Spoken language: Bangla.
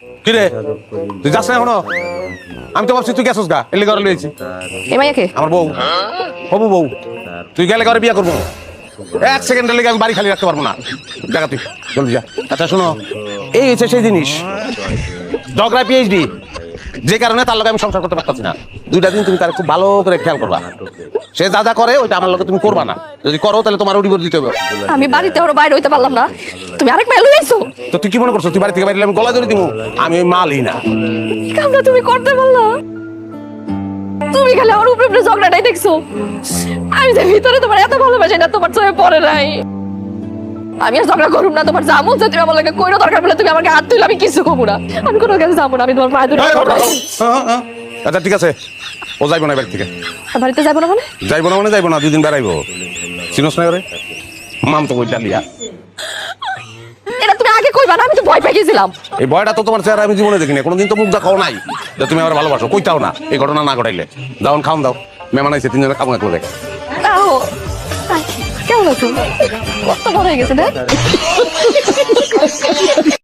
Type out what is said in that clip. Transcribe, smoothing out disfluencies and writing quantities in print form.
কি রে তুই যাস না এখনো? আমি তো ভাবছি তুই গেছিস গা, এলি ঘরে লইছি। এই মাইয়াকে আমার বউ, হবু বউ। তুই গেলে ঘরে বিয়ে করবো, এক সেকেন্ডের লেগে আমি বাড়ি খালি রাখতে পারবো না। দেখা তুই জলদি যা। আচ্ছা শোনো, এই হচ্ছে সেই জিনিস, ঝগড়া পিএইচডি, যে কারণে তার লগে আমি সংসার করতে পারতাছি না। 2টা দিন তুমি তার খুব ভালো করে খেয়াল করবা। সে যা যা করে ওইটা আমার লগে তুমি করবা না। যদি করো তাহলে তোমার উড়ি দিতে হবে। আমি বাড়িতে ওর বাইরে হইতে পারলাম না, তুমি আরেক মাইয়া লই আইছো। তো তুই কি মনে করছো তুই বাড়ি থেকে বাইরে আমি গলা ধরে দিব? আমি ওই মালই না। এই কামটা তুমি করতে পারলা? তুমি খালি ওর উপরে উপরে ঝগড়াটাই দেখছো। আমি যে ভিতরে তোমার এত ভালোবাসি না তোমার চোখে পড়ে নাই। আমি আর ঝগড়া করুম না, তোমার যা মন চায় তুমি আমার লাগে কইরো, দরকার পড়লে তুমি আমাকে হাত তুইলে আমি কিছু কমু না। আমি কোনো কাছে যাবো না, আমি তোমার পায়ে ধরে আচ্ছা ঠিক আছে, ও যাইবো না বাড়ি থেকে। বাড়িতে যাবো না মানে? যাইবো না মানে যাইবো না, 2 দিন বেড়াইবো। চিনোস না করে মাম তো কইটা লিয়া। এটা তুমি আগে কইবা না, আমি তো ভয় পেয়ে গেছিলাম। এই ভয়টা তো তোমার চেহারা আমি জীবনে দেখিনি, কোনোদিন তো মুখ দেখাও নাই যে তুমি আমার ভালোবাসো, কইতাও না এই ঘটনা না ঘটাইলে। যাও খাওন দাও, মেহমান আইছে, 3 জনে খাবো এক লগে। আহো কেমন আছো? কত বড় হয়ে গেছে না?